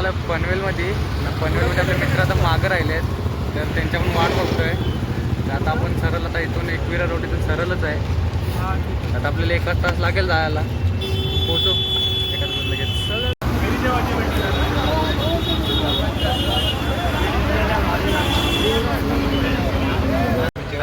आला पनवेलमध्ये. पनवेलमध्ये आपले मित्र आता मागं राहिले आहेत, तर त्यांच्याकडून वाट बघतोय. तर आता आपण सरळ आता इथून एकविरा रोड इथून सरळच आहे. आता आपल्याला 1 तास लागेल जायला. पोहोचू 1 तास लगेच.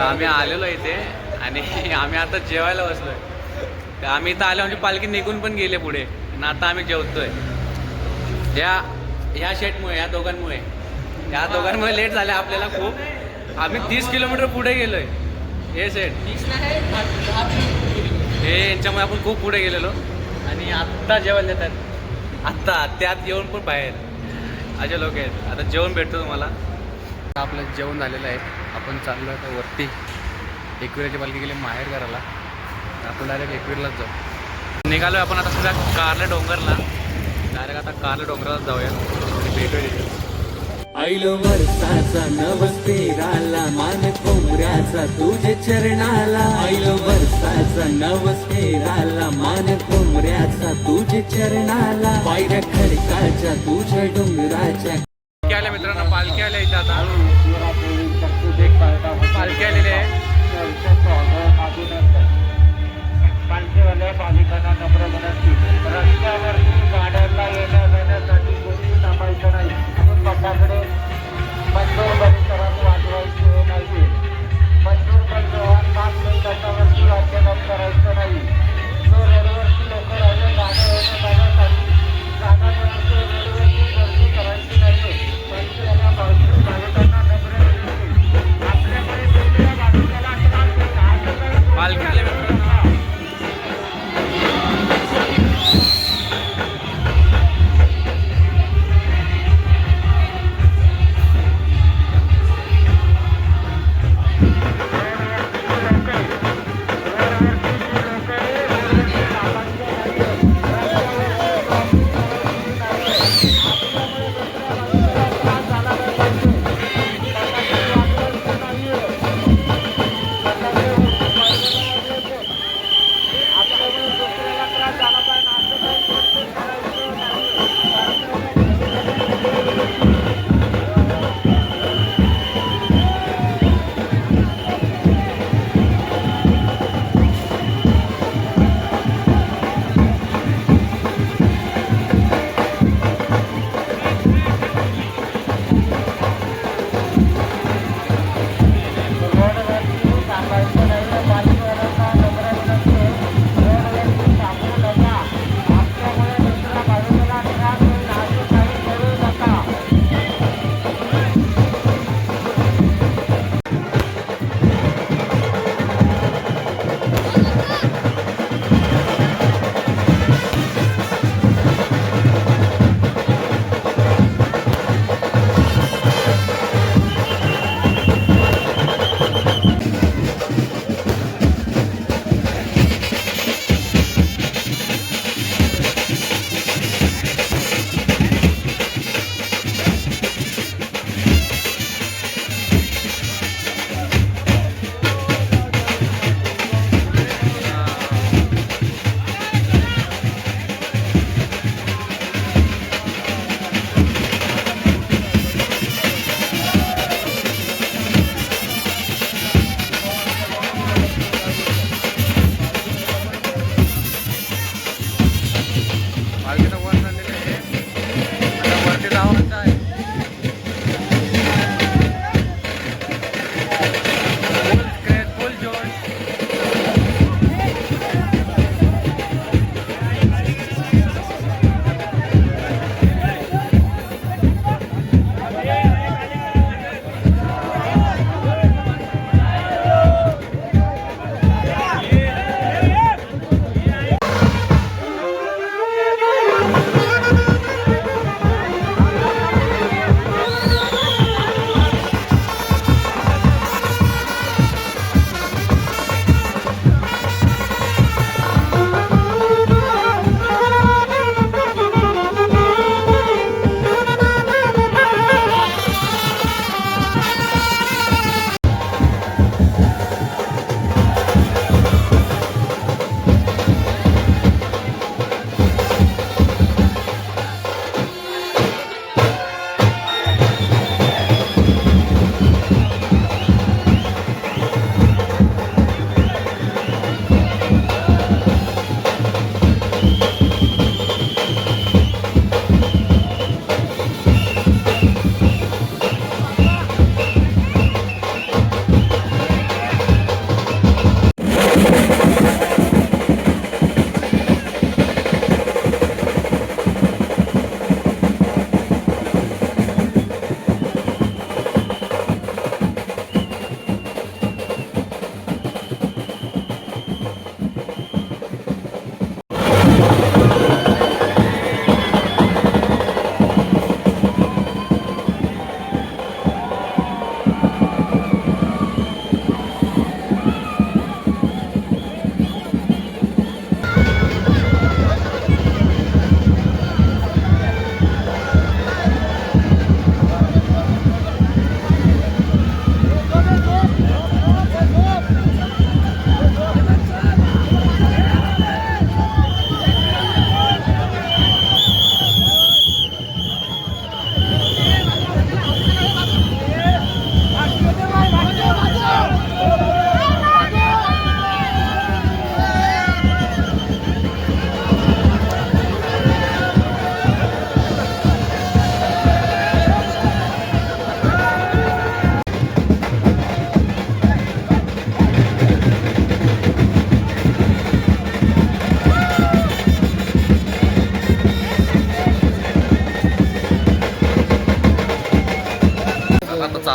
आम्ही आलेलो इथे आणि आम्ही आता जेवायला बसलोय. तर आम्ही इथं आलो म्हणजे पालखी निघून पण गेले पुढे आणि आता आम्ही जेवतोय. ह्या शेटमुळे, ह्या दोघांमुळे लेट झाले आपल्याला खूप. आम्ही 30 किलोमीटर पुढे गेलोय. हे सेट हे यांच्यामुळे आपण खूप पुढे गेलेलो आणि आत्ता जेवायला देतात. आत्ता त्यात येऊन पण बाहेर असे लोक आहेत. आता जेवण भेटतो तुम्हाला. आपलं जेवण झालेलं आहे. आपण चाललो आहे तर वरती एकविराची पालखी गेली माहेर घराला. आपण डायरेक्ट एकविरलाच जाऊ. निघालो आपण आता सुद्धा कारल्या डोंगरला. डायरेक्ट आता कारल्या डोंगरालाच जाऊया. भेटूया तिथे. ऐलो वर्षाचा नवस फेराला मान कोंबऱ्याचा तुझे चरणाला. ऐलो वर्षाचा नवस फेराला मान कोंबऱ्याचा तुझे चरणाला. पायऱ्या खडकाच्या तुझ्या डोंगराच्या. पालखी आल्या मित्रांनो, पालखी आल्या इथं आता. पालखी आलेली आहे. पालखीवाल्या भाविकांना नम्र विनंती, रस्त्यावरती गाड्यांना येण्या जाण्यासाठी कोणी थांबायचं नाही. आपण पटाकडे मंजूर परिसरात वाजवायचे नाही. मंजूर परिसरात 5 मिनिटाच्यावरती वाद्यनाद करायचं नाही. जो रोडवरती लोक राहिले गाड्या येण्या जाण्यासाठी जागापर्यंत रोडवरती गर्दी करायची नाही. पालखीवाल्या भाविकांना नम्र विनंती, आपल्याकडे वेगळ्या भाविकाला पालखी आल्या मित्रांनो.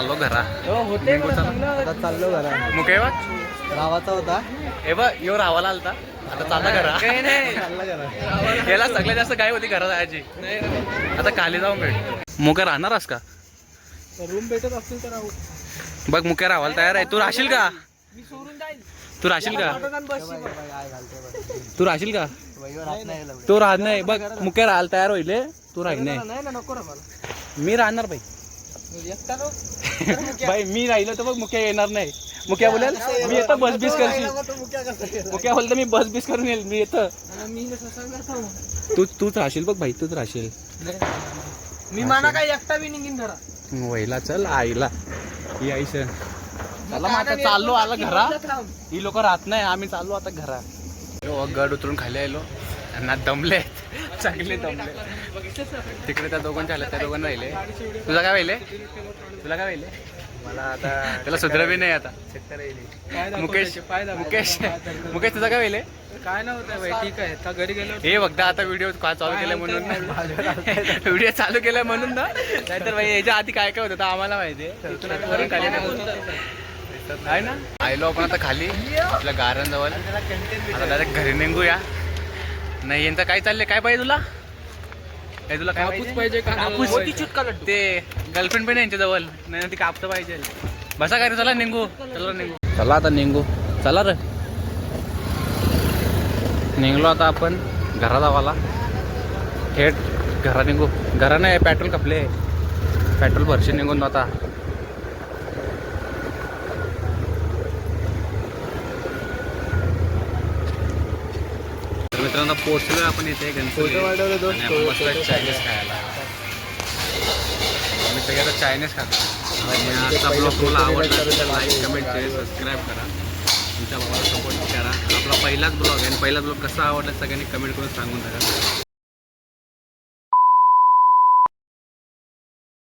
चाललो घरा आता चाललो घरा मुके बघ रावाचा होता हे बघ यो रावाला आलता आता चालला घरा चालला घरा याला सगळ्यात जास्त काय होती घरा जायची आता खाली जाऊन भेट मुके राहणारस का रूम भेटत असतील तर राहू बघ मुके राहायला तयार आहे तू राहशील का तू राहशील का तू राहशील का तू राहत नाही बघ मुके राहायला तयार होईल तू राहील नाही नाही ना नको रे मला मी राहणार बाई एकटा रो बाई मी राहिलो तर बघ मुक्या येणार नाही मुक्या बोलेल मी येतो बस बीस करशील मुक्या बोलतो मी बस बीस करून येईल मी येतं मी सांगणार थांब तूच राहशील बघ भाई तूच राहशील मी माना काय एकटा बी निघीन घरा वहिला चल आईला ही आईस चला मग आता चाललो आला घरा ही लोक राहत नाही आम्ही चाललो आता घरा गड उतरून खाली आलो ना दमले चांगले दमले तिकडे त्या दोघांच्या आल्या त्या दोघांना राहिले तुझा काय राहिले तुला काय राहिले मला आता त्याला सुधरा बी नाही आता मुकेश मुकेश मुकेश तुझा काय राहिले काय नव्हतं बाई ठीक आहे आता घरी गेलो हे बघता आता व्हिडिओ चालू केला म्हणून व्हिडिओ चालू केला म्हणून ना नाहीतर भाई याच्या आधी काय काय होतं आम्हाला माहिती आहे ना आयलो आपण आता खाली आपल्या गार्डनजवळ आता डायरेक्ट घरी निघूया नाही यांचं काय चाललंय काय पाहिजे तुला काय तुला काय कापूस पाहिजे का कापूस ते गर्लफ्रेंड पण यांच्या जवळ नाही ती कापतं पाहिजे बसा काय रे चला निघू चला आता निघू चला रे निघलो आता आपण घरा जावाला थेट घरा निघू घरा नाही पेट्रोल कपले पेट्रोल भरशी निघून आता तर मित्रांनो पोहोचलोय आपण इथे गणपती चायनीज खायला आम्ही सगळ्यात चायनीज खातो आणि आजचा ब्लॉग तुम्हाला आवडला तर लाईक कमेंट शेअर सबस्क्राईब करा तुमच्या भावाला सपोर्ट करा आपला पहिलाच ब्लॉग आहे आणि पहिलाच ब्लॉग कसा आवडला सगळ्यांनी कमेंट करून सांगून टाका